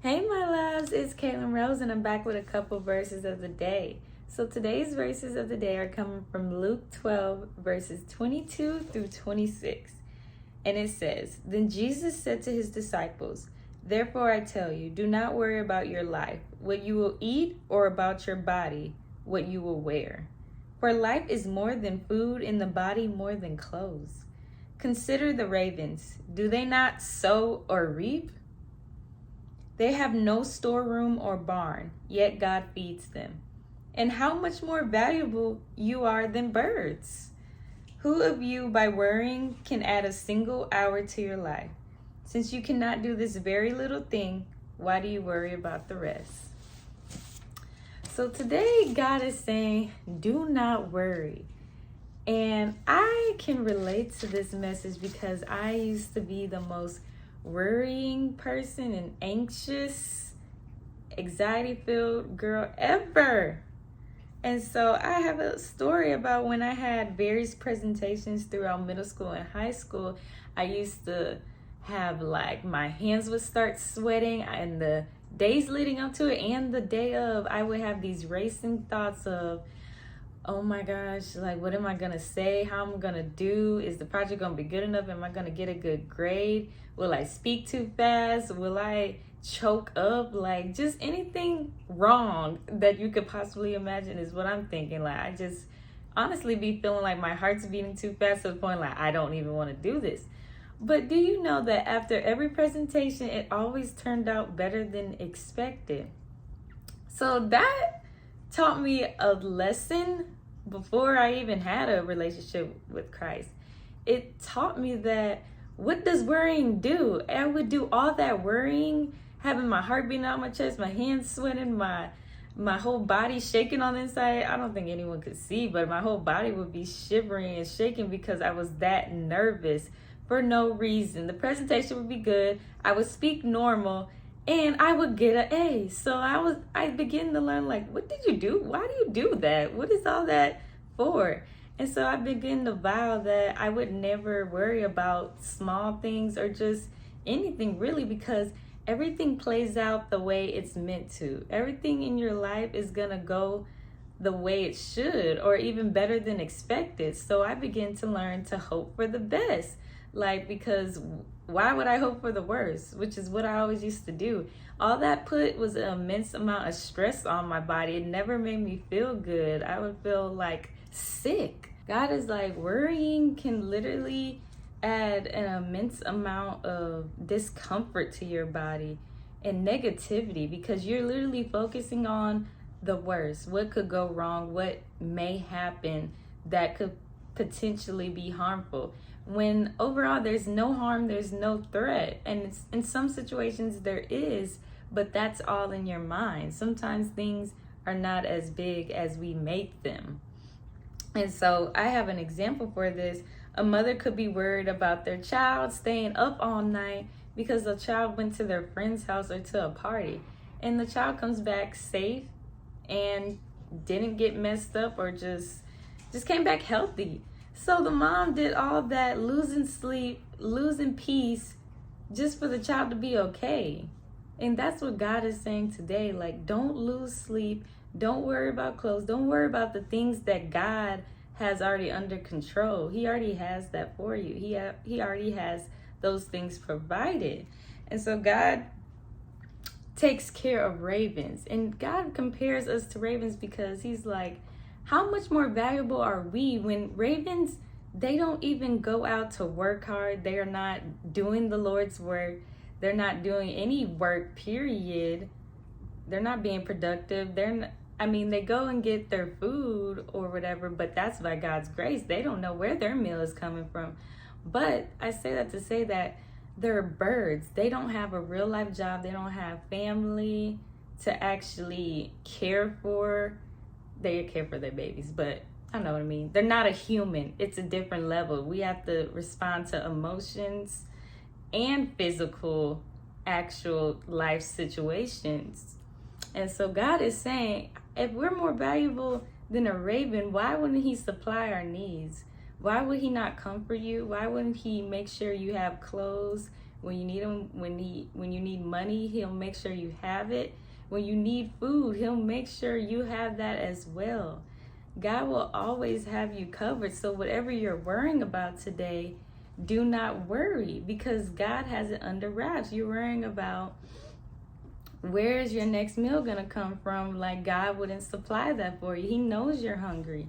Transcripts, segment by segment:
Hey, my loves, it's Caitlin Rose, and I'm back with a couple verses of the day. So today's verses of the day are coming from Luke 12, verses 22 through 26. And it says, Then Jesus said to his disciples, Therefore I tell you, do not worry about your life, what you will eat, or about your body, what you will wear. For life is more than food, and the body more than clothes. Consider the ravens. Do they not sow or reap? They have no storeroom or barn, yet God feeds them. And how much more valuable you are than birds. Who of you, by worrying, can add a single hour to your life? Since you cannot do this very little thing, why do you worry about the rest? So today, God is saying, do not worry. And I can relate to this message because I used to be the most worrying person and anxious, anxiety-filled girl ever. And so I have a story about when I had various presentations throughout middle school and high school. I used to have my hands would start sweating, and the days leading up to it and the day of, I would have these racing thoughts of, oh my gosh, what am I gonna say? How am I gonna do? Is the project gonna be good enough? Am I gonna get a good grade? Will I speak too fast? Will I choke up? Just anything wrong that you could possibly imagine is what I'm thinking. I just honestly be feeling like my heart's beating too fast to the point I don't even want to do this. But do you know that after every presentation, it always turned out better than expected? So that taught me a lesson before I even had a relationship with Christ. It taught me that what does worrying do? I would do all that worrying, having my heart beating out my chest, my hands sweating, my whole body shaking on the inside. I don't think anyone could see, but my whole body would be shivering and shaking because I was that nervous for no reason. The presentation would be good. I would speak normal, and I would get an A. So I began to learn, what did you do? Why do you do that? What is all that for? And so I began to vow that I would never worry about small things or just anything really, because everything plays out the way it's meant to. Everything in your life is gonna go the way it should, or even better than expected. So I began to learn to hope for the best. Because why would I hope for the worst? Which is what I always used to do. All that put was an immense amount of stress on my body. It never made me feel good. I would feel sick. God is worrying can literally add an immense amount of discomfort to your body and negativity, because you're literally focusing on the worst. What could go wrong? What may happen that could potentially be harmful? When overall there's no harm, there's no threat. And in some situations there is, but that's all in your mind. Sometimes things are not as big as we make them. And so I have an example for this. A mother could be worried about their child staying up all night because the child went to their friend's house or to a party, and the child comes back safe and didn't get messed up, or just came back healthy. So the mom did all that, losing sleep, losing peace, just for the child to be okay. And that's what God is saying today. Don't lose sleep. Don't worry about clothes. Don't worry about the things that God has already under control. He already has that for you. He already has those things provided. And so God takes care of ravens. And God compares us to ravens because he's how much more valuable are we when ravens, they don't even go out to work hard. They are not doing the Lord's work. They're not doing any work, period. They're not being productive. They go and get their food or whatever, but that's by God's grace. They don't know where their meal is coming from. But I say that to say that they're birds. They don't have a real life job. They don't have family to actually care for. They care for their babies, but I know what I mean. They're not a human. It's a different level. We have to respond to emotions and physical, actual life situations. And so God is saying, if we're more valuable than a raven, why wouldn't he supply our needs? Why would he not comfort you? Why wouldn't he make sure you have clothes When you need him, when you need money, he'll make sure you have it. When you need food, he'll make sure you have that as well. God will always have you covered. So whatever you're worrying about today, do not worry, because God has it under wraps. You're worrying about where is your next meal going to come from? Like, God wouldn't supply that for you. He knows you're hungry.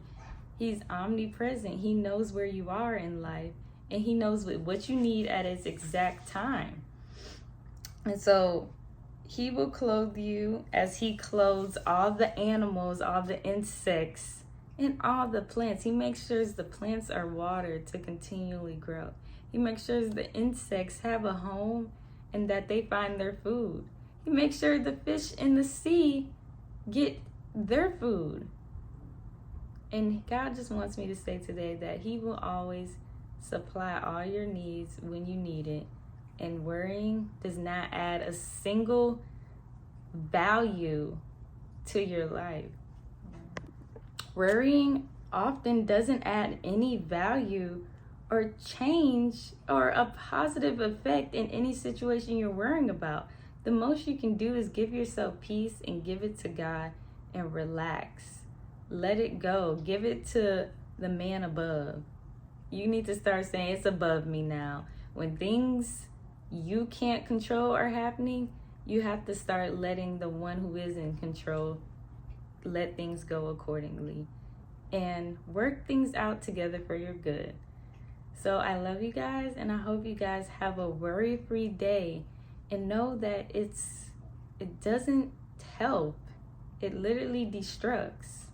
He's omnipresent. He knows where you are in life, and he knows what you need at its exact time. And so he will clothe you as he clothes all the animals, all the insects, and all the plants. He makes sure the plants are watered to continually grow. He makes sure the insects have a home and that they find their food. He makes sure the fish in the sea get their food. And God just wants me to say today that he will always supply all your needs when you need it. And worrying does not add a single value to your life. Worrying often doesn't add any value or change or a positive effect in any situation you're worrying about. The most you can do is give yourself peace and give it to God and relax. Let it go. Give it to the man above. You need to start saying, it's above me now. When things you can't control are happening, you have to start letting the one who is in control let things go accordingly and work things out together for your good. So I love you guys, and I hope you guys have a worry-free day, and know that it doesn't help. It literally destructs.